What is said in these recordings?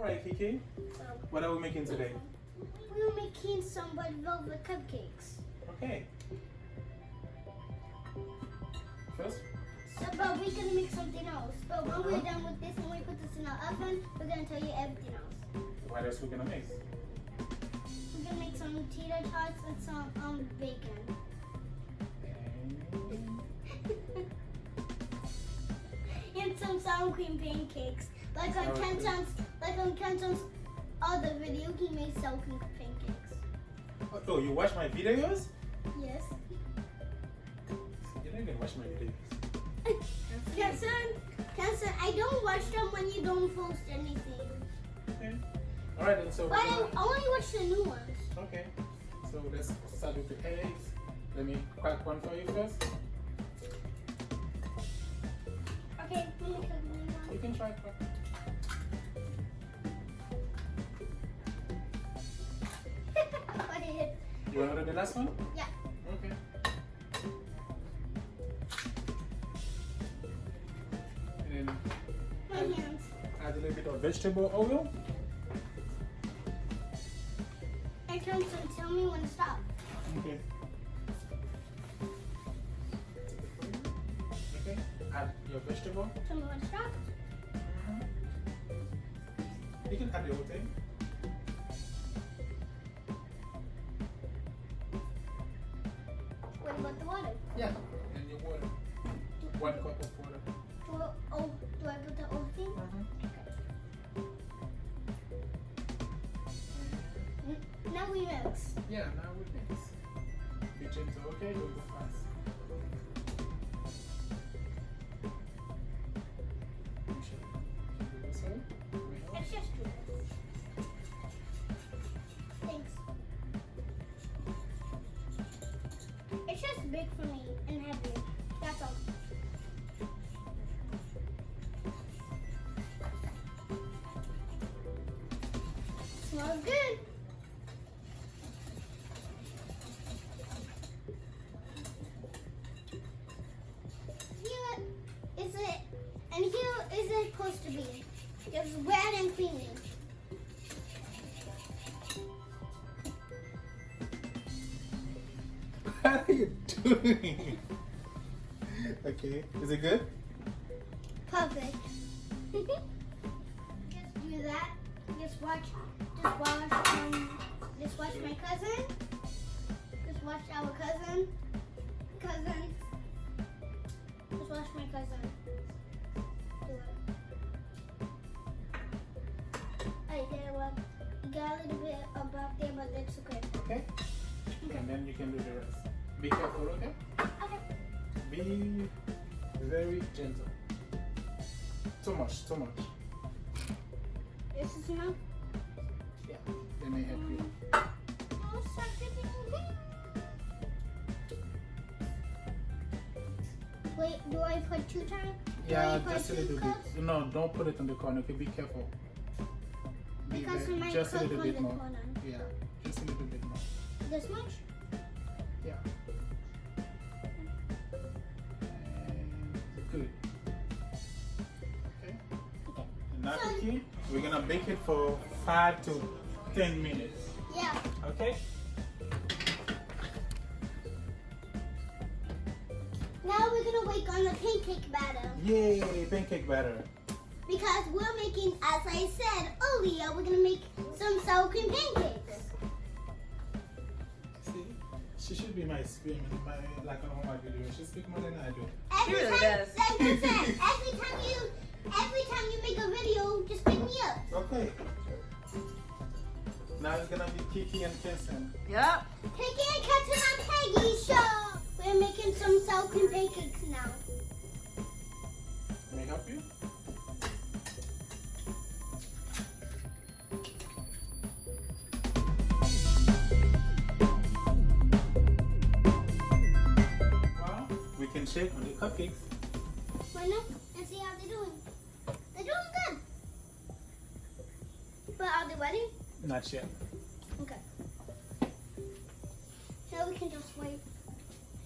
Alright, Kiki. So, What are we making today? we're making some red velvet cupcakes. Okay. First? So, but we're gonna make something else. But when we're done with this and we put this in our oven, we're gonna tell you everything else. What else we gonna make? We're gonna make some tater tots and some bacon. And some sour cream pancakes. Like on Kenton's other video, he made sour cream pancakes. Oh, you watch my videos? Yes. You don't even watch my videos. Kenton, I don't watch them when you don't post anything. Okay. Alright then, so But I only watch the new ones. okay. So let's start with the eggs. Let me crack one for you first. Okay, let me cook the new one. You can try crack. What is it? You want to do the last one? Yeah. Okay. And then My hands. add a little bit of vegetable oil. And Kenton, tell me when to stop. Okay. Okay. Add your vegetable. Tell me when to stop. You can add the whole thing. What about the water? Yeah. And your water. 1 cup of water. Do I put the whole thing? Now we mix. Yeah, now we mix. Be gentle, okay? Don't go fast. You should do this way. It's just true. Thanks. It's just big for me and heavy. That's all. Smells good. Here is it, and here is it supposed to be. It's red and creamy. What are you doing? Okay, is it good? Perfect. Just do that. Just watch my cousin. Just watch our cousin. Cousins. Just watch my cousin. Do it. I did what? You got a little bit above there, but that's okay. Okay. And then you can do the rest. Be careful, okay? Okay. Be very gentle. Too much, too much. This is enough. Yeah, they may help you. Oh, stop dipping. Wait, do I put 2 times? Yeah, Do I just a put little 2 bit. cups? No, don't put it in the corner. Okay, be careful. Be Because very- it might just a cook little on bit the more. corner. Yeah, just a little bit more. This much? Yeah. And good. Okay. Okay. Now, Kiki, we're gonna bake it for 5 to 10 minutes. Yeah. Okay. Now we're gonna wait on the pancake batter. Yay, pancake batter. Because we're making, as I said earlier, we're gonna make some sour cream pancakes. See, she should be my like on my video. She speaks more than I do. Every really time, does. like I said, every time you make a video, just pick me up. Okay. Now it's gonna be Kiki and Kirsten. Yep. Kiki and Captain on Peggy's show. We're making some sour cream pancakes now. Can I help you? Well, we can shake on the cupcakes. Why not? And see how they're doing. They're doing good. But are they ready? Not yet. Okay. Now we can just wait.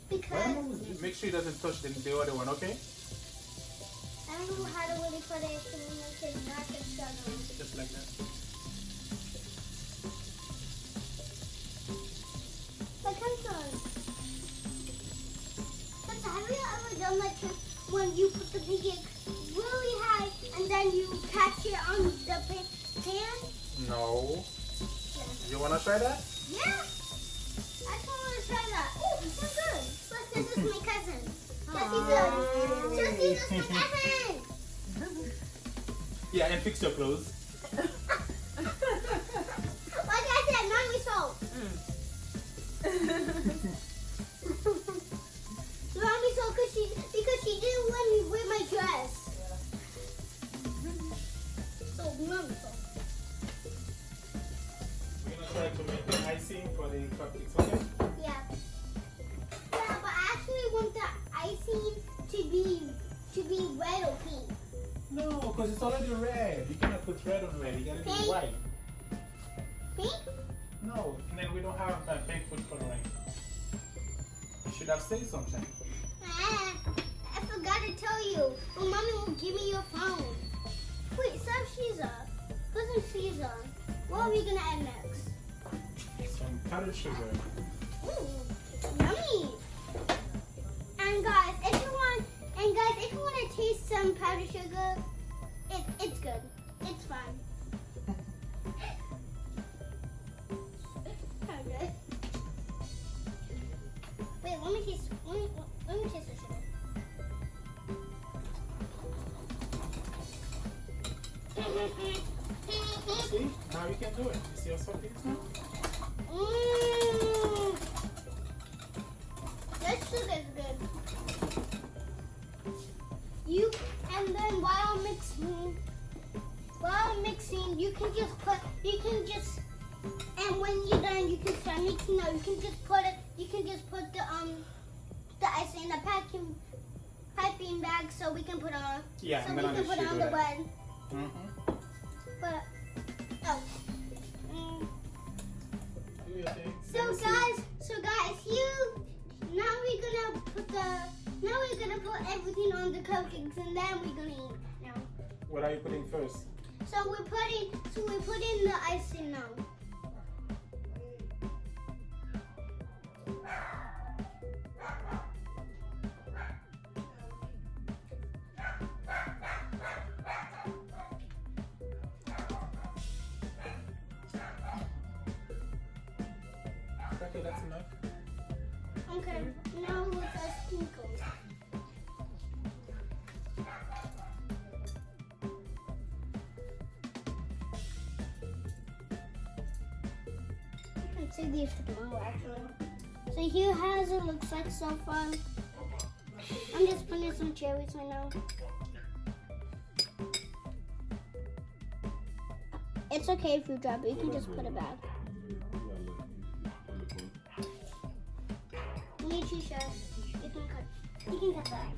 Because Make sure it doesn't touch the other one, okay? I don't know how to really put it to make it not get struggling. Just like that. Have you ever done like when you put the pancake really high and then you catch it on the pan? No. Yeah. You wanna try that? Yeah. I just want to try that. Oh, it's so good. Look, this is my cousin. This is my cousin. Yeah, and fix your clothes. Like I said, mommy soap. Mommy soap because she didn't let me wear my dress. So mommy soap. We're gonna try to make the icing for the cupcakes, okay? Yeah. Yeah, but I actually want the icing to be red or pink. No, because it's already red. You cannot put red on red. You gotta do Pink? white. Pink? No, and then we don't have pink food coloring. You should have said something. I forgot to tell you. Well, mommy will give me your phone. Wait, stop, Caesar. Cousin Caesar. What are we gonna add next? Some powdered sugar. Ooh, yummy. And guys, if you want to taste some powdered sugar, it's good. It's fine. Okay. Wait, let me taste the sugar. See? Now you can do it. You see your cupcakes now? This sugar is good. And then while mixing, you can just and when you're done, you can start mixing now. You can just put the ice in the piping bag so we can put on. Yeah, so I'm we gonna can put shoot on that. the bun. But Do your thing. So guys, now we're gonna put everything on the cupcakes and then we're gonna eat now. What are you putting first? So we're putting the icing now. Okay, that's enough. Okay, now let us sprinkle. Let's see these tomorrow actually. So here how it looks like so far. I'm just putting some cherries right now. It's okay if you drop it, you can just put it back. Chef. You can cut that.